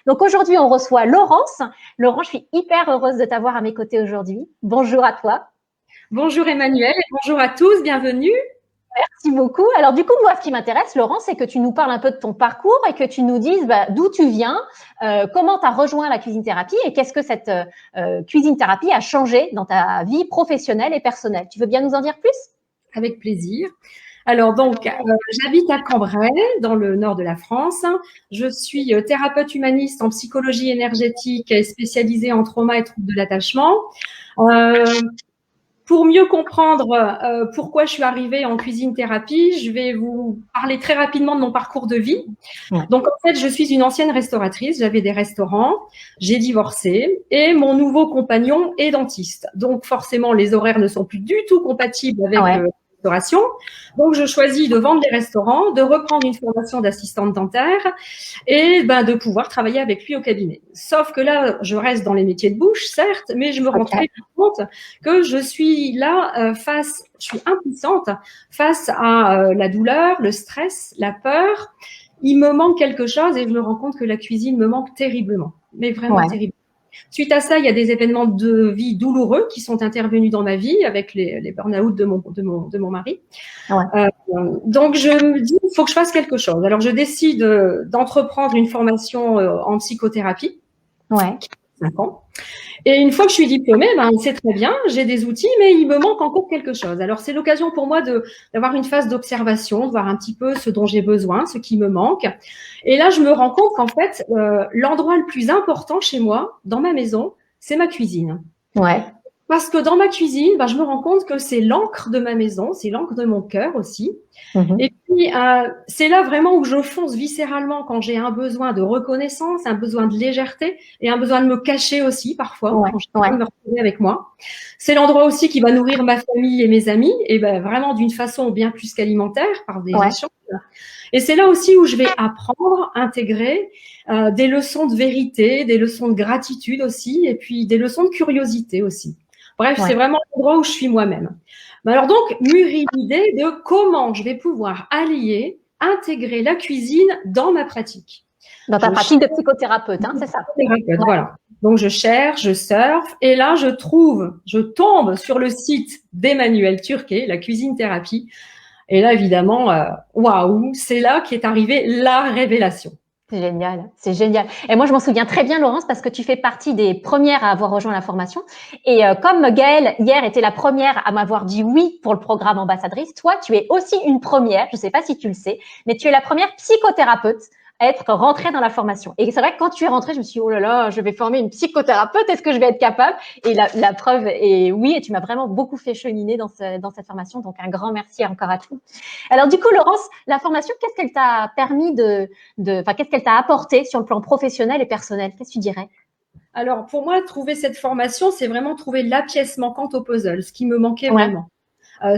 Donc aujourd'hui, on reçoit Laurence. Laurence, je suis hyper heureuse de t'avoir à mes côtés aujourd'hui. Bonjour à toi. Bonjour Emmanuel et bonjour à tous, bienvenue. Merci beaucoup. Alors du coup, moi, ce qui m'intéresse, Laurence, c'est que tu nous parles un peu de ton parcours et que tu nous dises d'où tu viens, comment tu as rejoint la cuisine thérapie et qu'est-ce que cette cuisine thérapie a changé dans ta vie professionnelle et personnelle. Tu veux bien nous en dire plus? Avec plaisir. Alors donc, j'habite à Cambrai, dans le nord de la France. Je suis thérapeute humaniste en psychologie énergétique et spécialisée en trauma et troubles de l'attachement. Pour mieux comprendre pourquoi je suis arrivée en cuisine thérapie, je vais vous parler très rapidement de mon parcours de vie. Ouais. Donc, en fait, je suis une ancienne restauratrice. J'avais des restaurants. J'ai divorcé et mon nouveau compagnon est dentiste. Donc, forcément, les horaires ne sont plus du tout compatibles avec la restauration. Donc, je choisis de vendre les restaurants, de reprendre une formation d'assistante dentaire et de pouvoir travailler avec lui au cabinet. Sauf que là, je reste dans les métiers de bouche, certes, mais je me rends très compte que je suis là je suis impuissante face à la douleur, le stress, la peur. Il me manque quelque chose et je me rends compte que la cuisine me manque terriblement, mais vraiment terriblement. Suite à ça, il y a des événements de vie douloureux qui sont intervenus dans ma vie avec les burn-out de mon mari. Donc, je me dis, il faut que je fasse quelque chose. Alors, je décide d'entreprendre une formation en psychothérapie. 5 ans. Et une fois que je suis diplômée, c'est très bien, j'ai des outils, mais il me manque encore quelque chose. Alors, c'est l'occasion pour moi d'avoir une phase d'observation, de voir un petit peu ce dont j'ai besoin, ce qui me manque. Et là, je me rends compte qu'en fait, l'endroit le plus important chez moi, dans ma maison, c'est ma cuisine. Parce que dans ma cuisine, je me rends compte que c'est l'encre de ma maison, c'est l'encre de mon cœur aussi. Et puis, c'est là vraiment où je fonce viscéralement quand j'ai un besoin de reconnaissance, un besoin de légèreté et un besoin de me cacher aussi parfois quand j'ai besoin de me retrouver avec moi. C'est l'endroit aussi qui va nourrir ma famille et mes amis et vraiment d'une façon bien plus qu'alimentaire par des échanges. Et c'est là aussi où je vais apprendre, intégrer des leçons de vérité, des leçons de gratitude aussi et puis des leçons de curiosité aussi. Bref, c'est vraiment l'endroit où je suis moi-même. Alors donc, mûrit l'idée de comment je vais pouvoir allier, intégrer la cuisine dans ma pratique. Dans ta pratique de psychothérapeute, c'est ça? Voilà. Donc, je cherche, je surfe et là, je tombe sur le site d'Emmanuel Turquet, la cuisine thérapie. Et là, évidemment, waouh, c'est là qu'est arrivée la révélation. C'est génial, c'est génial. Et moi, je m'en souviens très bien, Laurence, parce que tu fais partie des premières à avoir rejoint la formation. Et comme Gaëlle, hier, était la première à m'avoir dit oui pour le programme ambassadrice, toi, tu es aussi une première, je ne sais pas si tu le sais, mais tu es la première psychothérapeute à être rentrée dans la formation. Et c'est vrai que quand tu es rentrée, je me suis dit, oh là là, je vais former une psychothérapeute, est-ce que je vais être capable? Et la preuve est oui, et tu m'as vraiment beaucoup fait cheminer dans cette formation. Donc, un grand merci encore à toi. Alors, du coup, Laurence, la formation, qu'est-ce qu'elle t'a permis qu'est-ce qu'elle t'a apporté sur le plan professionnel et personnel? Qu'est-ce que tu dirais? Alors, pour moi, trouver cette formation, c'est vraiment trouver la pièce manquante au puzzle, ce qui me manquait vraiment.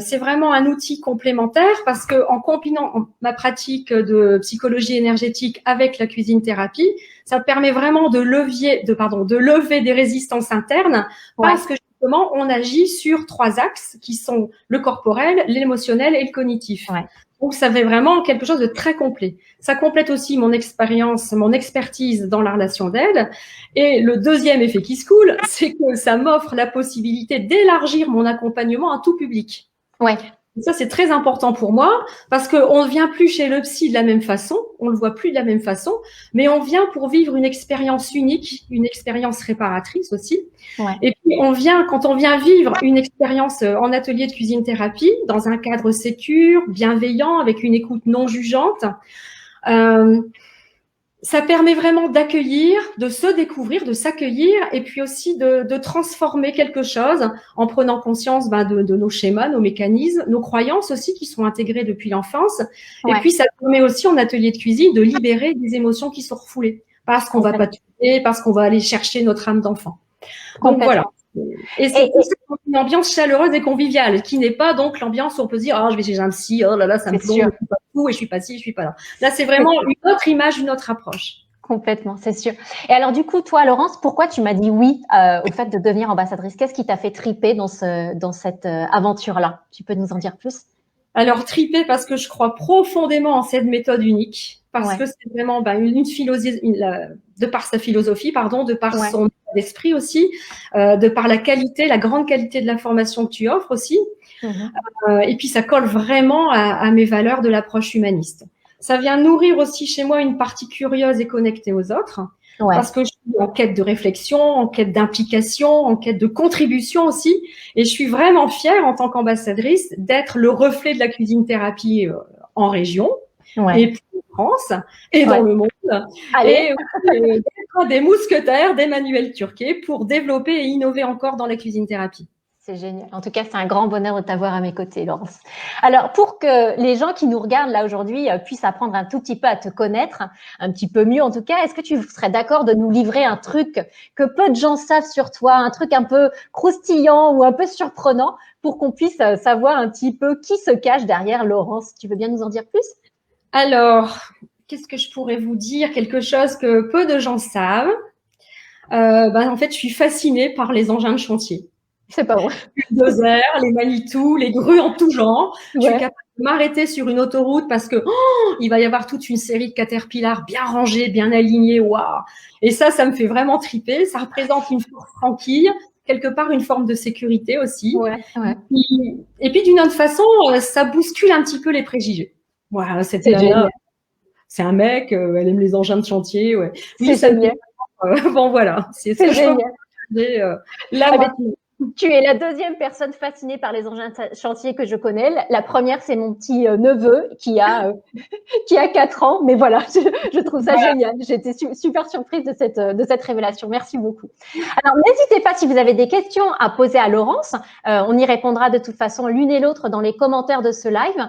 C'est vraiment un outil complémentaire parce que en combinant ma pratique de psychologie énergétique avec la cuisine thérapie, ça permet vraiment de lever des résistances internes parce que justement, on agit sur 3 axes qui sont le corporel, l'émotionnel et le cognitif. Donc, ça fait vraiment quelque chose de très complet. Ça complète aussi mon expérience, mon expertise dans la relation d'aide. Et le deuxième effet qui se coule, c'est que ça m'offre la possibilité d'élargir mon accompagnement à tout public. Et ça, c'est très important pour moi parce qu'on ne vient plus chez le psy de la même façon, on le voit plus de la même façon, mais on vient pour vivre une expérience unique, une expérience réparatrice aussi. Et puis, quand on vient vivre une expérience en atelier de cuisine thérapie, dans un cadre sécure, bienveillant, avec une écoute non jugeante, ça permet vraiment d'accueillir, de se découvrir, de s'accueillir et puis aussi de transformer quelque chose en prenant conscience de nos schémas, nos mécanismes, nos croyances aussi qui sont intégrées depuis l'enfance. Et puis, ça permet aussi en atelier de cuisine de libérer des émotions qui sont refoulées parce qu'on va pas tuer, parce qu'on va aller chercher notre âme d'enfant. Donc voilà. Et c'est une ambiance chaleureuse et conviviale qui n'est pas donc l'ambiance où on peut se dire oh je vais chez un psy, oh là là ça me plombe, je suis pas fou et je suis pas ci, je suis pas là. Là c'est vraiment une autre image, une autre approche. Complètement, c'est sûr. Et alors du coup, toi, Laurence, pourquoi tu m'as dit oui au fait de devenir ambassadrice? Qu'est-ce qui t'a fait triper dans cette aventure-là? Tu peux nous en dire plus? Alors, tripée parce que je crois profondément en cette méthode unique, parce que c'est vraiment une philosophie, de par sa philosophie, pardon, de par son esprit aussi, de par la qualité, la grande qualité de l'information que tu offres aussi. Et puis, ça colle vraiment à mes valeurs de l'approche humaniste. Ça vient nourrir aussi chez moi une partie curieuse et connectée aux autres, parce que je suis en quête de réflexion, en quête d'implication, en quête de contribution aussi. Et je suis vraiment fière en tant qu'ambassadrice d'être le reflet de la cuisine thérapie en région et en France et dans le monde. Et d'être des mousquetaires d'Emmanuel Turquet pour développer et innover encore dans la cuisine thérapie. C'est génial. En tout cas, c'est un grand bonheur de t'avoir à mes côtés, Laurence. Alors, pour que les gens qui nous regardent là aujourd'hui puissent apprendre un tout petit peu à te connaître, un petit peu mieux en tout cas, est-ce que tu serais d'accord de nous livrer un truc que peu de gens savent sur toi, un truc un peu croustillant ou un peu surprenant pour qu'on puisse savoir un petit peu qui se cache derrière Laurence? Tu veux bien nous en dire plus? Alors, qu'est-ce que je pourrais vous dire? Quelque chose que peu de gens savent. En fait, je suis fascinée par les engins de chantier. C'est pas vrai. Les bulldozers, les Manitou, les grues en tout genre. Je suis capable de m'arrêter sur une autoroute parce que il va y avoir toute une série de Caterpillar bien rangés, bien alignés. Waouh! Et ça me fait vraiment triper. Ça représente une force tranquille, quelque part une forme de sécurité aussi. Et puis d'une autre façon, ça bouscule un petit peu les préjugés. Voilà, c'est un mec, elle aime les engins de chantier. Ouais. Oui, c'est génial. Bon voilà, c'est génial. Tu es la deuxième personne fascinée par les engins de chantier que je connais. La première, c'est mon petit neveu qui a 4 ans. Mais voilà, je trouve ça génial. J'étais super surprise de cette révélation. Merci beaucoup. Alors, n'hésitez pas si vous avez des questions à poser à Laurence. On y répondra de toute façon l'une et l'autre dans les commentaires de ce live.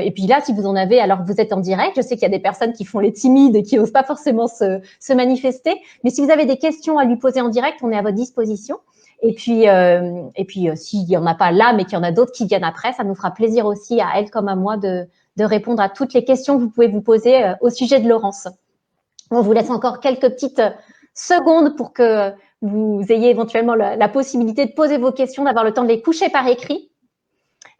Et puis là, si vous en avez, alors vous êtes en direct. Je sais qu'il y a des personnes qui font les timides et qui n'osent pas forcément se manifester. Mais si vous avez des questions à lui poser en direct, on est à votre disposition. Et puis s'il y en a pas là, mais qu'il y en a d'autres qui viennent après, ça nous fera plaisir aussi à elle comme à moi de répondre à toutes les questions que vous pouvez vous poser au sujet de Laurence. On vous laisse encore quelques petites secondes pour que vous ayez éventuellement la possibilité de poser vos questions, d'avoir le temps de les coucher par écrit.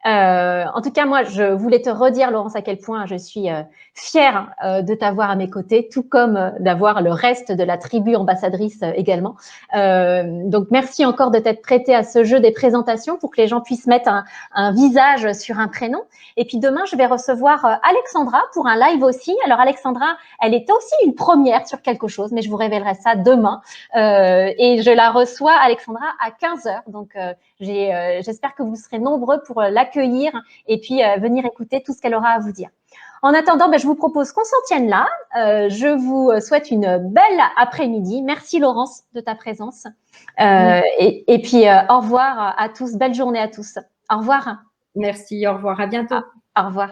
En tout cas, moi, je voulais te redire, Laurence, à quel point je suis fière de t'avoir à mes côtés, tout comme d'avoir le reste de la tribu ambassadrice également. Donc, merci encore de t'être prêtée à ce jeu des présentations pour que les gens puissent mettre un visage sur un prénom. Et puis demain, je vais recevoir Alexandra pour un live aussi. Alors, Alexandra, elle est aussi une première sur quelque chose, mais je vous révélerai ça demain. Et je la reçois, Alexandra, à 15h. Donc, j'espère que vous serez nombreux pour l'accueillir et puis venir écouter tout ce qu'elle aura à vous dire. En attendant, je vous propose qu'on s'en tienne là. Je vous souhaite une belle après-midi. Merci Laurence de ta présence. Et puis au revoir à tous. Belle journée à tous. Au revoir. Merci, au revoir. À bientôt. Au revoir.